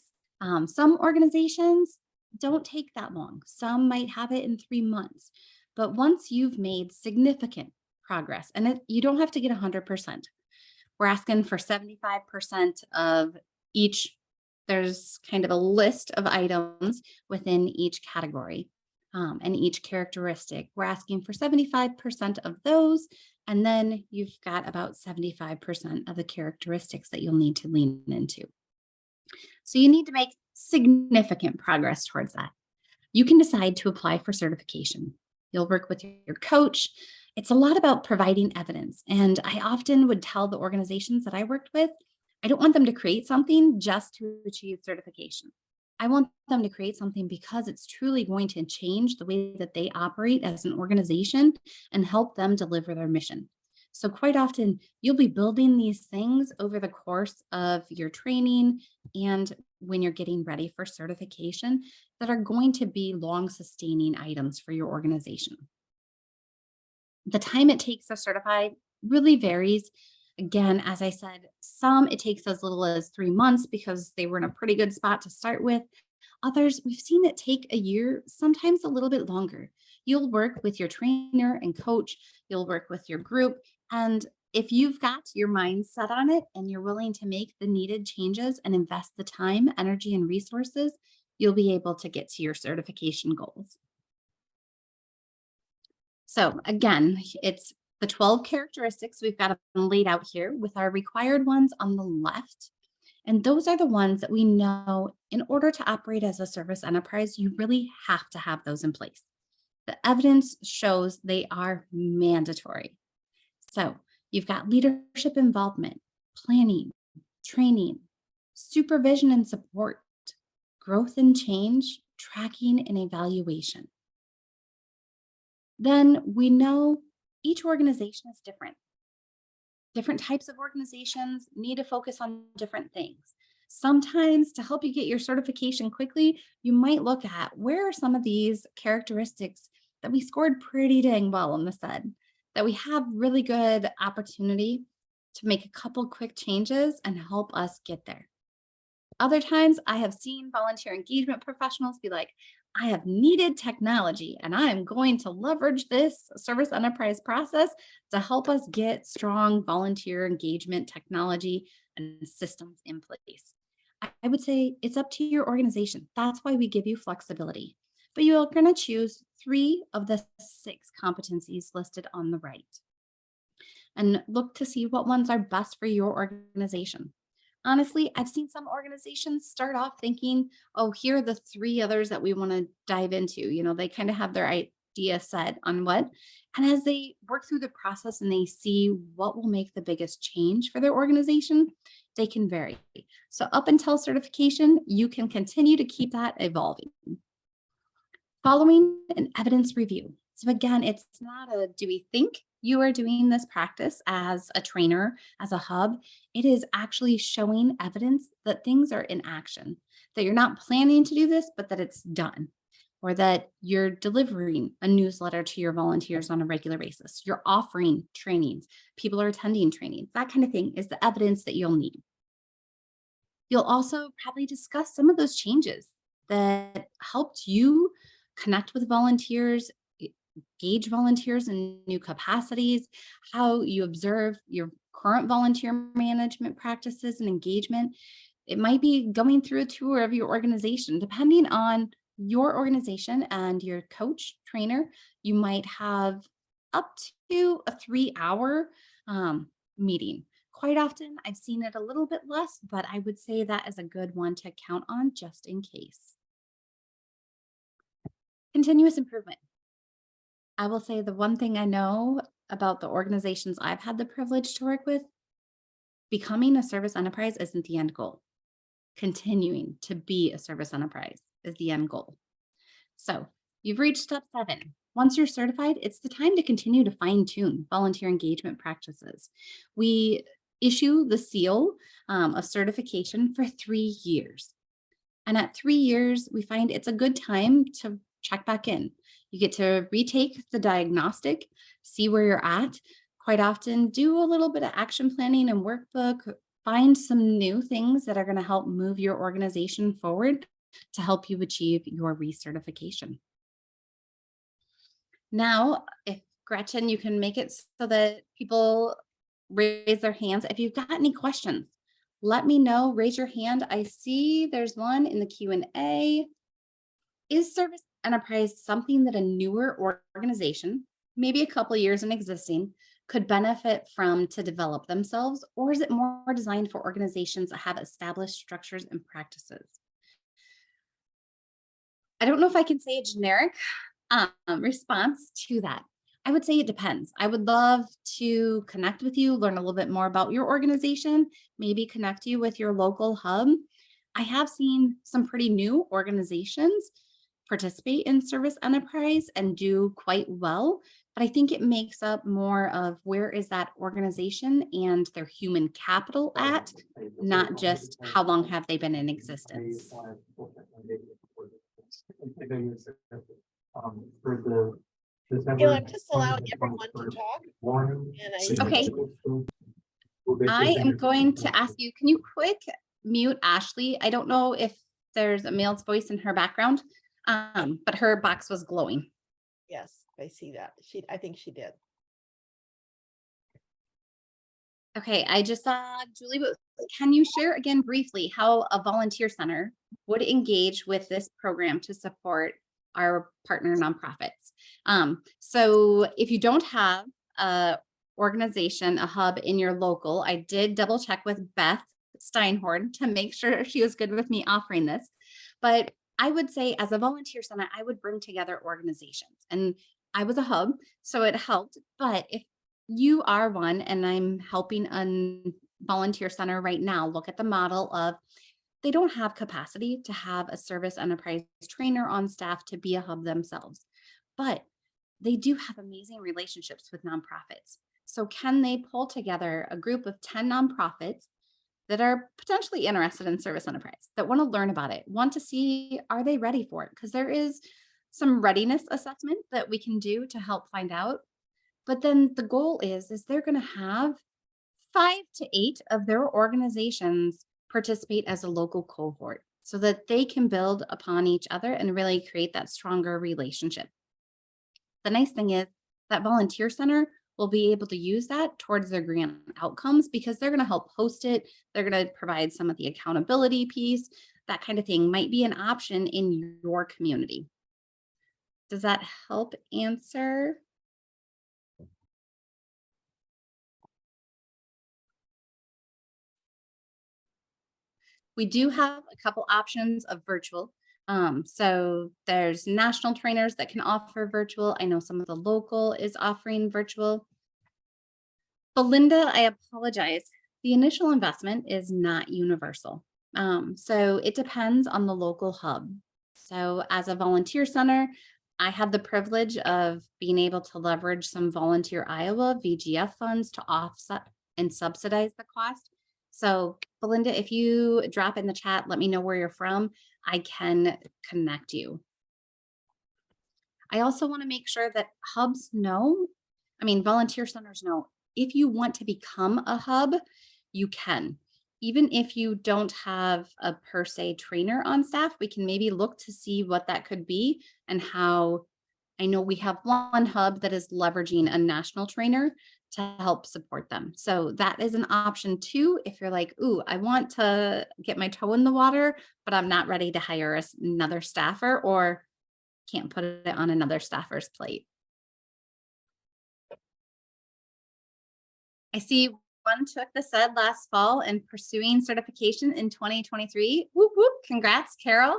Some organizations don't take that long. Some might have it in 3 months. But once you've made significant progress, and you don't have to get 100%. We're asking for 75% of each. There's kind of a list of items within each category and each characteristic. We're asking for 75% of those, and then you've got about 75% of the characteristics that you'll need to lean into. So you need to make significant progress towards that. You can decide to apply for certification. You'll work with your coach. It's a lot about providing evidence. And I often would tell the organizations that I worked with, I don't want them to create something just to achieve certification. I want them to create something because it's truly going to change the way that they operate as an organization and help them deliver their mission. So quite often, you'll be building these things over the course of your training and when you're getting ready for certification that are going to be long sustaining items for your organization. The time it takes to certify really varies. Again, as I said, some it takes as little as 3 months because they were in a pretty good spot to start with. Others, we've seen it take a year, sometimes a little bit longer. You'll work with your trainer and coach, you'll work with your group. And if you've got your mind set on it and you're willing to make the needed changes and invest the time, energy, and resources, you'll be able to get to your certification goals. So again, it's the 12 characteristics we've got them laid out here with our required ones on the left. And those are the ones that we know in order to operate as a service enterprise, you really have to have those in place. The evidence shows they are mandatory. So you've got leadership involvement, planning, training, supervision and support, growth and change, tracking and evaluation. Then we know each organization is different. Different types of organizations need to focus on different things. Sometimes to help you get your certification quickly, you might look at where are some of these characteristics that we scored pretty dang well on the SED, that we have really good opportunity to make a couple quick changes and help us get there. Other times I have seen volunteer engagement professionals be like, I have needed technology and I am going to leverage this service enterprise process to help us get strong volunteer engagement technology and systems in place. I would say it's up to your organization. That's why we give you flexibility. But you are going to choose 3 of the 6 competencies listed on the right and look to see what ones are best for your organization. Honestly, I've seen some organizations start off thinking, oh, here are the 3 others that we want to dive into. You know, they kind of have their idea set on what. And as they work through the process and they see what will make the biggest change for their organization, they can vary. So up until certification, you can continue to keep that evolving. Following an evidence review. So again, it's not a do we think you are doing this practice as a trainer, as a hub. It is actually showing evidence that things are in action, that you're not planning to do this, but that it's done, or that you're delivering a newsletter to your volunteers on a regular basis. You're offering trainings, people are attending trainings, that kind of thing is the evidence that you'll need. You'll also probably discuss some of those changes that helped you connect with volunteers, engage volunteers in new capacities, how you observe your current volunteer management practices and engagement. It might be going through a tour of your organization. Depending on your organization and your coach, trainer, you might have up to a 3-hour meeting. Quite often, I've seen it a little bit less, but I would say that is a good one to count on just in case. Continuous improvement. I will say the one thing I know about the organizations I've had the privilege to work with, becoming a service enterprise isn't the end goal. Continuing to be a service enterprise is the end goal. So you've reached step 7. Once you're certified, it's the time to continue to fine-tune volunteer engagement practices. We issue the seal of certification for 3 years. And at 3 years, we find it's a good time to check back in. You get to retake the diagnostic, see where you're at. Quite often, do a little bit of action planning and workbook, find some new things that are going to help move your organization forward to help you achieve your recertification. Now, if Gretchen, you can make it so that people raise their hands. If you've got any questions, let me know. Raise your hand. I see there's one in the Q&A. Is service enterprise something that a newer organization, maybe a couple of years in existing, could benefit from to develop themselves? Or is it more designed for organizations that have established structures and practices? I don't know if I can say a generic response to that. I would say it depends. I would love to connect with you, learn a little bit more about your organization, maybe connect you with your local hub. I have seen some pretty new organizations participate in service enterprise and do quite well, but I think it makes up more of where is that organization and their human capital at, not just how long have they been in existence. Gail, I'm just allowing everyone to talk. And I Okay. I am going to ask you, can you quick mute Ashley? I don't know if there's a male's voice in her background, but her box was glowing. Yes, I see that. I think she did. Okay, I just saw Julie, but can you share again briefly how a volunteer center would engage with this program to support our partner nonprofits? So if you don't have a organization, a hub in your local, I did double check with Beth Steinhorn to make sure she was good with me offering this. But I would say as a volunteer center, I would bring together organizations, and I was a hub, so it helped. But if you are one, and I'm helping a volunteer center right now look at the model of they don't have capacity to have a service enterprise trainer on staff to be a hub themselves, but they do have amazing relationships with nonprofits. So can they pull together a group of 10 nonprofits that are potentially interested in service enterprise, that want to learn about it, want to see, are they ready for it? Because there is some readiness assessment that we can do to help find out. But then the goal is they're going to have 5 to 8 of their organizations participate as a local cohort so that they can build upon each other and really create that stronger relationship. The nice thing is that volunteer center will be able to use that towards their grant outcomes because they're going to help host it. They're going to provide some of the accountability piece, that kind of thing might be an option in your community. Does that help answer? We do have a couple options of virtual. So there's national trainers that can offer virtual. I know some of the local is offering virtual. Belinda, I apologize. The initial investment is not universal. So it depends on the local hub. So as a volunteer center, I have the privilege of being able to leverage some Volunteer Iowa VGF funds to offset and subsidize the cost. So Belinda, if you drop in the chat, let me know where you're from. I can connect you. I also want to make sure that hubs know, volunteer centers know, if you want to become a hub, you can. Even if you don't have a per se trainer on staff, we can maybe look to see what that could be and how. I know we have one hub that is leveraging a national trainer to help support them. So that is an option too. If you're like, ooh, I want to get my toe in the water, but I'm not ready to hire another staffer or can't put it on another staffer's plate. I see one took the SED last fall and pursuing certification in 2023. Whoop, whoop. Congrats, Carol.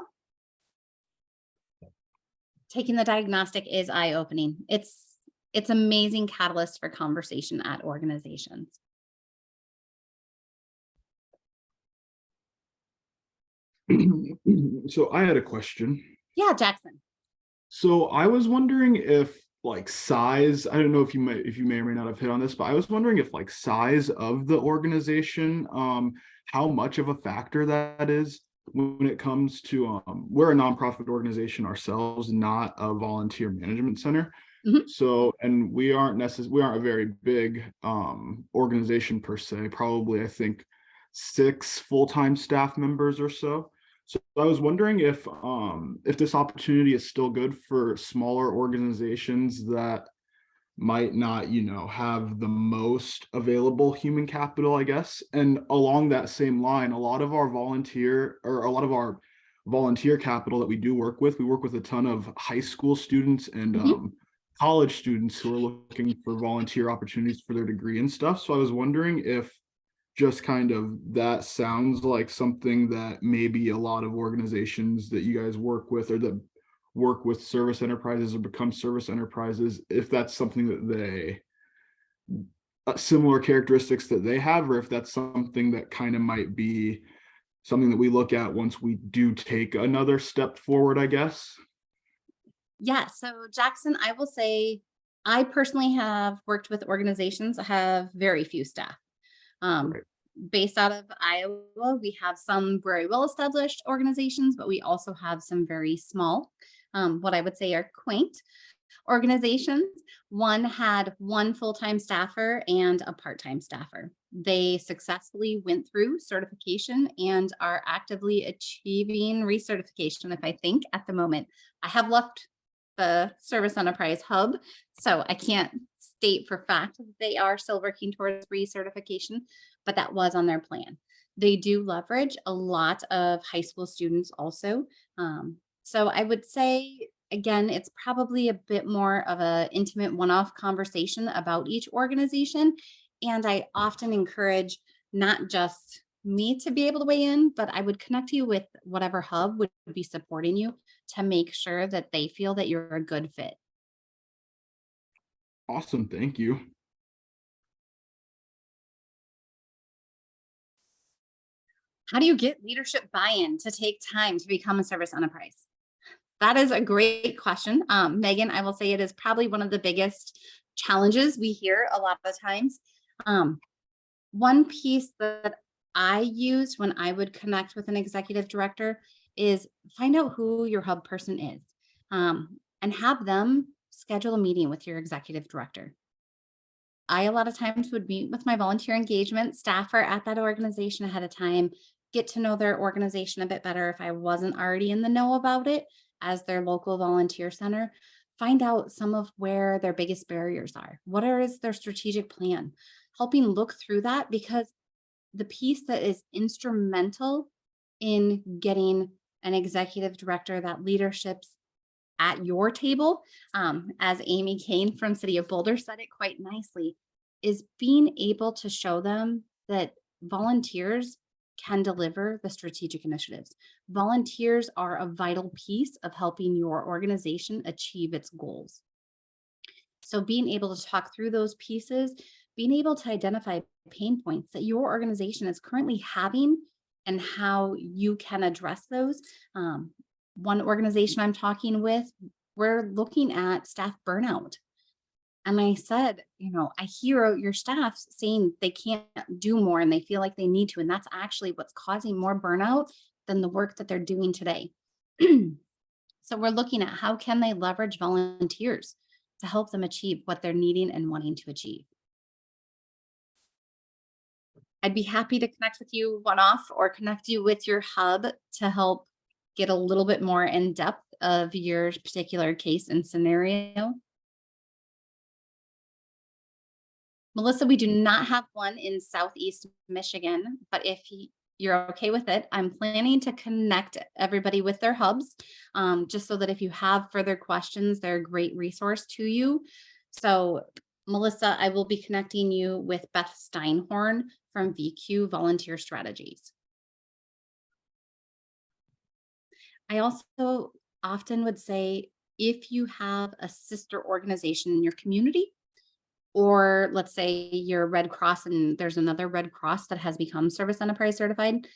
Taking the diagnostic is eye-opening. It's amazing catalyst for conversation at organizations. So I had a question. Yeah, Jackson. So I was wondering if like size, I don't know if you may or may not have hit on this, but I was wondering if like size of the organization, how much of a factor that is when it comes to we're a nonprofit organization ourselves, not a volunteer management center. Mhm. So, and we aren't a very big organization per se, probably I think 6 full-time staff members or so. So I was wondering if this opportunity is still good for smaller organizations that might not, have the most available human capital, I guess. And along that same line, a lot of our volunteer capital that we work with a ton of high school students and college students who are looking for volunteer opportunities for their degree and stuff. So I was wondering if just kind of that sounds like something that maybe a lot of organizations that you guys work with or that work with service enterprises or become service enterprises, if that's something that they similar characteristics that they have, or if that's something that kind of might be something that we look at once we do take another step forward, I guess. Yeah, so Jackson, I will say I personally have worked with organizations that have very few staff. Right. Based out of Iowa, we have some very well-established organizations, but we also have some very small, what I would say are quaint organizations. One had 1 full-time staffer and a part-time staffer. They successfully went through certification and are actively achieving recertification, if I think at the moment. I have left the Service Enterprise Hub, so I can't state for fact that they are still working towards recertification, but that was on their plan. They do leverage a lot of high school students also. So I would say, again, it's probably a bit more of an intimate one-off conversation about each organization. And I often encourage not just me to be able to weigh in, but I would connect you with whatever hub would be supporting you to make sure that they feel that you're a good fit. Awesome, thank you. How do you get leadership buy-in to take time to become a service enterprise? That is a great question. Megan, I will say it is probably one of the biggest challenges we hear a lot of the times. One piece that I used when I would connect with an executive director is find out who your hub person is, and have them schedule a meeting with your executive director. I, a lot of times, would meet with my volunteer engagement staffer at that organization ahead of time, get to know their organization a bit better if I wasn't already in the know about it as their local volunteer center, find out some of where their biggest barriers are. What is their strategic plan? Helping look through that, because the piece that is instrumental in getting an executive director that leadership's at your table, as Amy Kane from City of Boulder said it quite nicely, is being able to show them that volunteers can deliver the strategic initiatives. Volunteers are a vital piece of helping your organization achieve its goals. So being able to talk through those pieces, being able to identify pain points that your organization is currently having and how you can address those. One organization I'm talking with, we're looking at staff burnout. And I said, I hear your staff saying they can't do more and they feel like they need to. And that's actually what's causing more burnout than the work that they're doing today. So we're looking at how can they leverage volunteers to help them achieve what they're needing and wanting to achieve. I'd be happy to connect with you one-off or connect you with your hub to help get a little bit more in depth of your particular case and scenario. Melissa, we do not have one in Southeast Michigan, but if you're okay with it, I'm planning to connect everybody with their hubs, just so that if you have further questions, they're a great resource to you. So Melissa, I will be connecting you with Beth Steinhorn from VQ Volunteer Strategies. I also often would say, if you have a sister organization in your community, or let's say you're Red Cross and there's another Red Cross that has become Service Enterprise certified,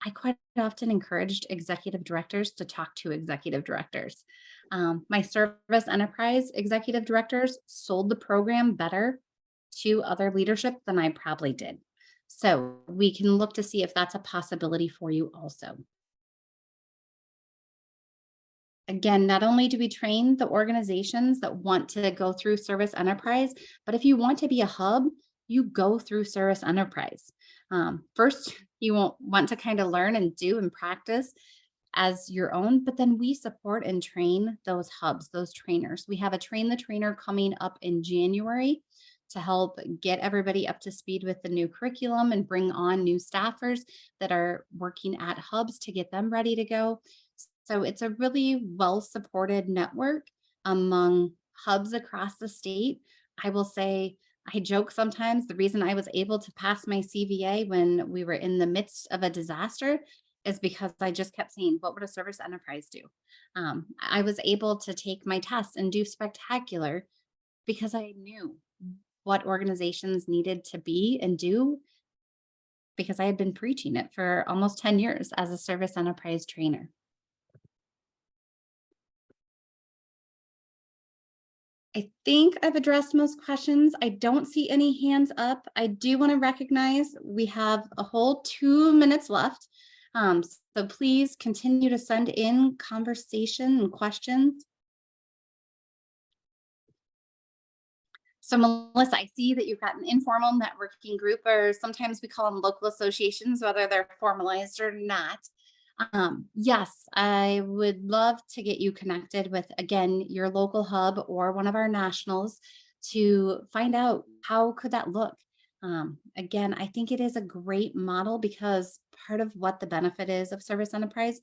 I quite often encouraged executive directors to talk to executive directors. My Service Enterprise executive directors sold the program better to other leadership than I probably did. So we can look to see if that's a possibility for you also. Again, not only do we train the organizations that want to go through Service Enterprise, but if you want to be a hub, you go through Service Enterprise. First, you won't want to kind of learn and do and practice as your own, but then we support and train those hubs, those trainers. We have a Train the Trainer coming up in January to help get everybody up to speed with the new curriculum and bring on new staffers that are working at hubs to get them ready to go. So it's a really well-supported network among hubs across the state. I will say, I joke sometimes, the reason I was able to pass my CVA when we were in the midst of a disaster is because I just kept saying, what would a Service Enterprise do? I was able to take my test and do spectacular because I knew what organizations needed to be and do, because I had been preaching it for almost 10 years as a Service Enterprise trainer. I think I've addressed most questions. I don't see any hands up. I do want to recognize we have a whole 2 minutes left. So please continue to send in conversation and questions. So Melissa, I see that you've got an informal networking group, or sometimes we call them local associations, whether they're formalized or not. Yes, I would love to get you connected with, again, your local hub or one of our nationals to find out how could that look. Again, I think it is a great model because part of what the benefit is of Service Enterprise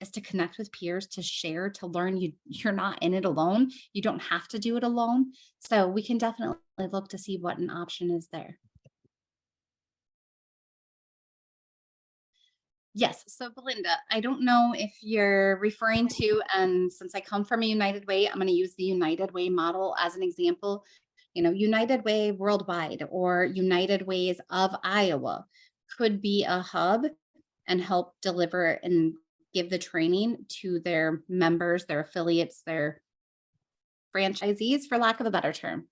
is to connect with peers, to share, to learn. You're not in it alone. You don't have to do it alone. So we can definitely look to see what an option is there. Yes, so Belinda, I don't know if you're referring to, and since I come from a United Way, I'm going to use the United Way model as an example. You know, United Way Worldwide or United Ways of Iowa could be a hub and help deliver and give the training to their members, their affiliates, their franchisees, for lack of a better term.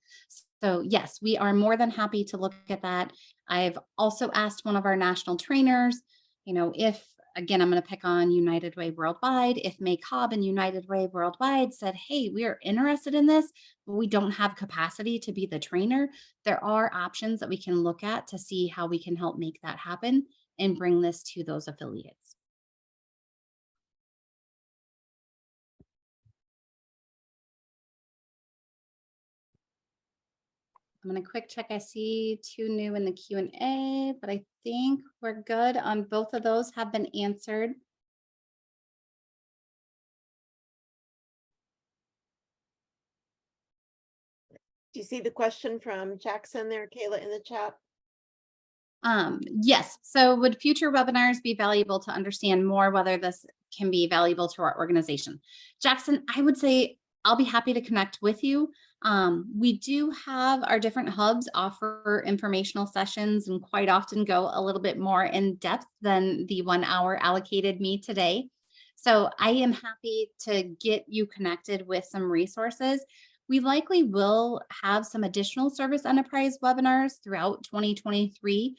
So yes, we are more than happy to look at that. I've also asked one of our national trainers, you know, if, again, I'm going to pick on United Way Worldwide, if May Cobb and United Way Worldwide said, hey, we are interested in this, but we don't have capacity to be the trainer, there are options that we can look at to see how we can help make that happen and bring this to those affiliates. I'm going to quick check. I see 2 new in the Q&A, but I think we're good on both of those have been answered. Do you see the question from Jackson there, Kayla, in the chat? Yes. So would future webinars be valuable to understand more whether this can be valuable to our organization? Jackson, I would say I'll be happy to connect with you. We do have our different hubs offer informational sessions and quite often go a little bit more in depth than the 1 hour allocated me today. So I am happy to get you connected with some resources. We likely will have some additional Service Enterprise webinars throughout 2023,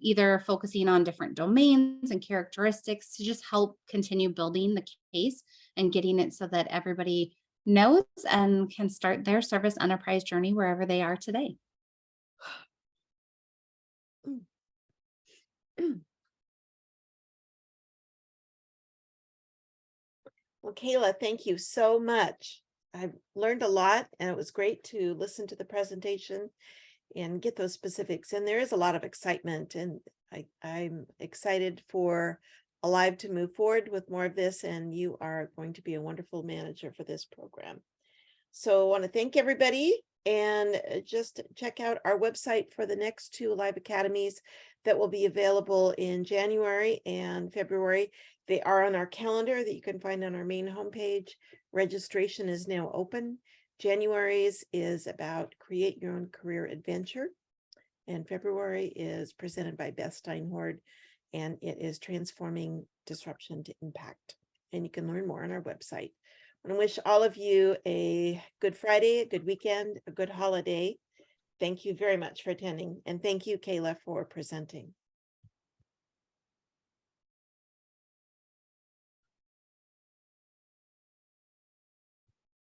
either focusing on different domains and characteristics to just help continue building the case and getting it so that everybody knows and can start their Service Enterprise journey wherever they are today. Well, Kayla, thank you so much. I've learned a lot and it was great to listen to the presentation and get those specifics. And there is a lot of excitement, and I'm excited for Alive to move forward with more of this, and you are going to be a wonderful manager for this program. So I want to thank everybody, and just check out our website for the next 2 Alive Academies that will be available in January and February. They are on our calendar that you can find on our main homepage. Registration is now open. January's is about create your own career adventure, and February is presented by Beth Steinhord, and it is transforming disruption to impact. And you can learn more on our website. I want to wish all of you a good Friday, a good weekend, a good holiday. Thank you very much for attending, and thank you, Kayla, for presenting.